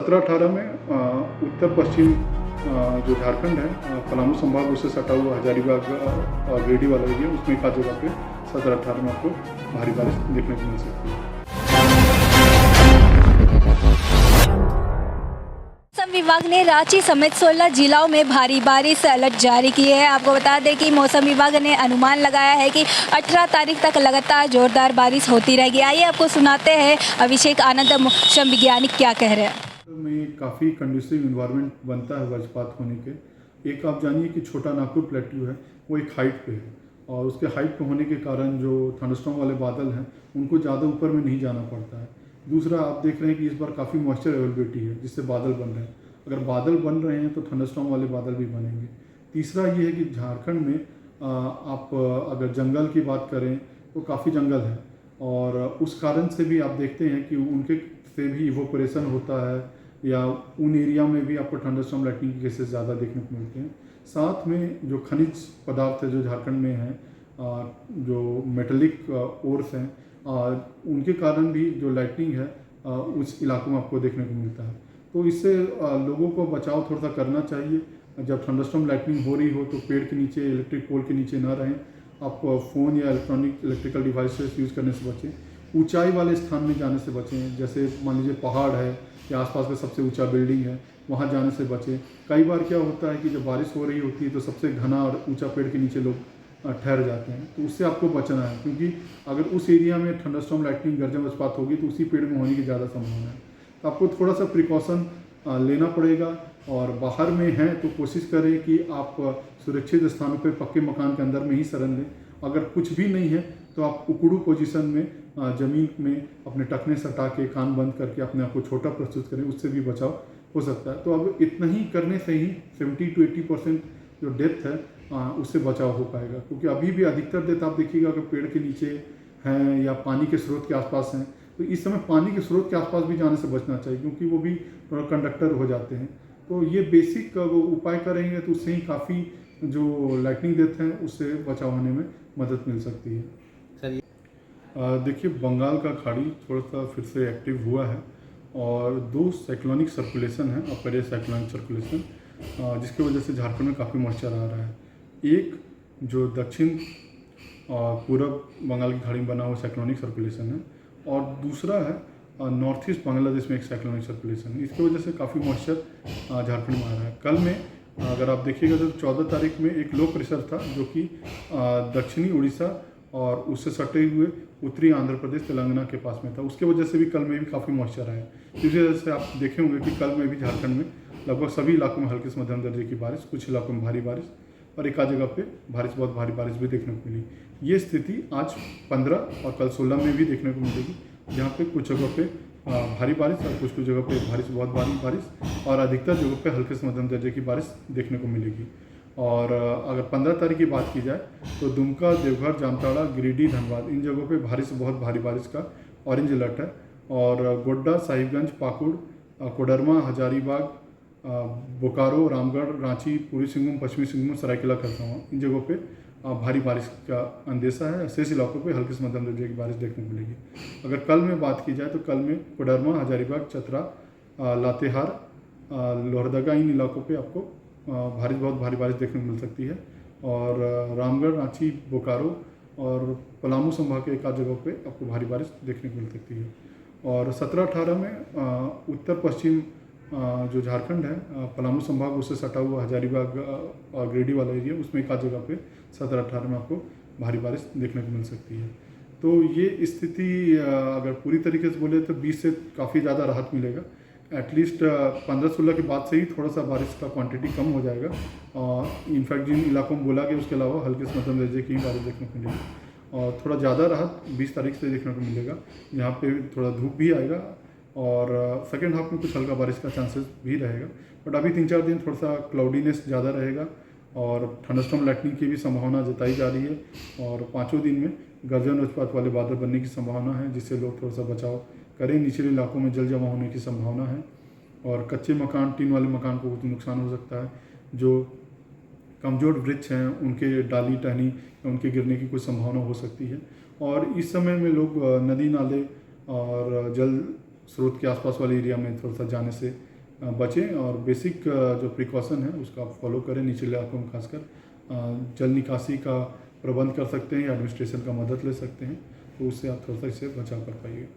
17-18 में उत्तर पश्चिम जो झारखंड है, पलामू संभाग उससे सटा हुआ हजारीबाग और गिरिडीह वाला एरिया, उसमें एक आध जगह पे 17-18 में आपको भारी बारिश देखने को मिल सकती है। मौसम विभाग ने रांची समेत 16 जिलों में भारी बारिश अलर्ट जारी किए हैं। आपको बता दें कि मौसम विभाग ने अनुमान लगाया है कि 18 तारीख तक लगातार जोरदार बारिश होती रहेगी। आइए आपको सुनाते हैं अभिषेक आनंद, मौसम वैज्ञानिक, क्या कह रहे हैं। में काफ़ी कंडूसिव इन्वायरमेंट बनता है वज्रपात होने के। एक आप जानिए कि छोटा नागपुर प्लेट्यू है, वो एक हाइट पे है और उसके हाइट पे होने के कारण जो थंडरस्टॉर्म वाले बादल हैं उनको ज़्यादा ऊपर में नहीं जाना पड़ता है। दूसरा, आप देख रहे हैं कि इस बार काफ़ी मॉइस्चर अवेलेबिलिटी है जिससे बादल बन रहे हैं। अगर बादल बन रहे हैं तो थंडरस्टॉर्म वाले बादल भी बनेंगे। तीसरा ये है कि झारखंड में आप अगर जंगल की बात करें तो काफ़ी जंगल है और उस कारण से भी आप देखते हैं कि उनके से भी इवोपरेशन होता है या उन एरिया में भी आपको थंडरस्टॉर्म लाइटनिंग के केसेस ज़्यादा देखने को मिलते हैं। साथ में जो खनिज पदार्थ है जो झारखंड में है, जो मेटलिक ओर्स हैं, उनके कारण भी जो लाइटनिंग है उस इलाकों में आपको देखने को मिलता है। तो इससे लोगों को बचाव थोड़ा सा करना चाहिए। जब थंडरस्टॉर्म लाइटनिंग हो रही हो तो पेड़ के नीचे, इलेक्ट्रिक पोल के नीचे ना रहें। आप फ़ोन या इलेक्ट्रिकल डिवाइसेस यूज़ करने से बचें। ऊंचाई वाले स्थान में जाने से बचें, जैसे मान लीजिए पहाड़ है या आसपास का सबसे ऊंचा बिल्डिंग है, वहाँ जाने से बचें। कई बार क्या होता है कि जब बारिश हो रही होती है तो सबसे घना और ऊंचा पेड़ के नीचे लोग ठहर जाते हैं, तो उससे आपको बचना है, क्योंकि अगर उस एरिया में थंडरस्टॉर्म लाइटनिंग गर्जन वज्रपात होगी तो उसी पेड़ में होने की ज़्यादा संभावना है। तो आपको थोड़ा सा प्रिकॉशन लेना पड़ेगा और बाहर में हैं तो कोशिश करें कि आप सुरक्षित स्थानों पे पक्के मकान के अंदर में ही शरण लें। अगर कुछ भी नहीं है तो आप उकड़ू पोजीशन में ज़मीन में अपने टखने सटा के, कान बंद करके अपने आप को छोटा प्रस्तुत करें, उससे भी बचाव हो सकता है। तो अब इतना ही करने से ही 70 to 80% जो डेथ है उससे बचाव हो पाएगा, क्योंकि अभी भी अधिकतर डेथ आप देखिएगा अगर पेड़ के नीचे हैं या पानी के स्रोत के आसपास हैं, तो इस समय पानी के स्रोत के आसपास भी जाने से बचना चाहिए, क्योंकि वो भी कंडक्टर हो जाते हैं। तो ये बेसिक उपाय करेंगे तो उससे ही काफ़ी जो लाइटनिंग डेथ हैं उससे बचाव होने में मदद मिल सकती है। सर देखिए, बंगाल का खाड़ी थोड़ा सा फिर से एक्टिव हुआ है और 2 साइक्लोनिक सर्कुलेशन है, अपर एयर साइक्लोनिक सर्कुलेशन, जिसकी वजह से झारखंड में काफ़ी मॉइस्चर आ रहा है। एक जो दक्षिण पूरब बंगाल की खाड़ी में बना हुआ साइक्लोनिक सर्कुलेशन है और दूसरा है नॉर्थ ईस्ट बांग्लादेश में एक साइक्लोनिक सर्कुलेशन है। इसकी वजह से काफ़ी मॉइस्चर झारखंड में आ रहा है। कल में अगर आप देखिएगा तो 14 तारीख में एक लो प्रेशर था जो कि दक्षिणी उड़ीसा और उससे सटे हुए उत्तरी आंध्र प्रदेश, तेलंगाना के पास में था। उसके वजह से भी कल में भी काफ़ी मॉइस्चर आया। इसी वजह से आप देखे होंगे कि कल में भी झारखंड में लगभग सभी इलाकों में हल्की से मध्यम दर्जे की बारिश, कुछ इलाकों में भारी बारिश और एक आध जगह पे बहुत भारी बारिश भी देखने को मिली। ये स्थिति आज 15 और कल 16 में भी देखने को मिलेगी, जहाँ पे कुछ जगह पे भारी बारिश और कुछ जगह पे बहुत भारी बारिश और अधिकतर जगह पे हल्के से मध्यम दर्जे की बारिश देखने को मिलेगी। और अगर 15 तारीख की बात की जाए तो दुमका, देवघर, जामताड़ा, गिरिडीह, धनबाद, इन जगहों पे भारी से बहुत भारी बारिश का ऑरेंज अलर्ट है। और गोड्डा, साहिबगंज, पाकुड़, कोडरमा, हजारीबाग, बोकारो, रामगढ़, रांची, पूर्वी सिंहभूम, पश्चिमी सिंहभूम, सरायकेला खरसावां, इन जगहों पे भारी बारिश का अंदेशा है। शेष इलाकों पे हल्की से मध्यम दर्जे की बारिश देखने को मिलेगी। अगर कल में बात की जाए तो कल में कोडरमा, हजारीबाग, चतरा, लातेहार, लोहरदगा, इन इलाकों पे आपको बहुत भारी बारिश देखने को मिल सकती है। और रामगढ़, रांची, बोकारो और पलामू संभाग के एक आध जगहों पे आपको भारी बारिश देखने को मिल सकती है। और 17-18 में उत्तर पश्चिम जो झारखंड है, पलामू संभाग उससे सटा हुआ हजारीबाग और गिरिडीह वाला एरिया, उसमें एक आध जगह पे 17-18 में आपको भारी बारिश देखने को मिल सकती है। तो ये स्थिति अगर पूरी तरीके से बोले तो 20 से काफ़ी ज़्यादा राहत मिलेगा। एटलीस्ट 15-16 के बाद से ही थोड़ा सा बारिश का क्वांटिटी कम हो जाएगा। इनफैक्ट जिन इलाकों में बोला गया उसके अलावा हल्के से मध्यम दर्जे की बारिश देखने को मिलेगी और थोड़ा ज़्यादा राहत 20 तारीख से देखने को मिलेगा, जहाँ पे थोड़ा धूप भी आएगा और सेकेंड हाफ में कुछ हल्का बारिश का चांसेस भी रहेगा। बट अभी 3-4 दिन थोड़ा सा क्लाउडीनेस ज़्यादा रहेगा और थंडरस्टॉर्म लाइटनिंग की भी संभावना जताई जा रही है और 5 दिन में गर्जन वज्रपात वाले बादल बनने की संभावना है, जिससे लोग थोड़ा सा बचाव करें। निचले इलाकों में जल जमा होने की संभावना है और कच्चे मकान, टीन वाले मकान को कुछ नुकसान हो सकता है। जो कमज़ोर वृक्ष हैं उनके डाली टहनी उनके गिरने की कुछ संभावना हो सकती है। और इस समय में लोग नदी नाले और जल स्रोत के आसपास वाले एरिया में थोड़ा सा जाने से बचें और बेसिक जो प्रिकॉशन है उसका आप फॉलो करें। निचले इलाकों में खासकर जल निकासी का प्रबंध कर सकते हैं या एडमिनिस्ट्रेशन का मदद ले सकते हैं, तो उससे आप थोड़ा सा इससे बचाव कर पाइए।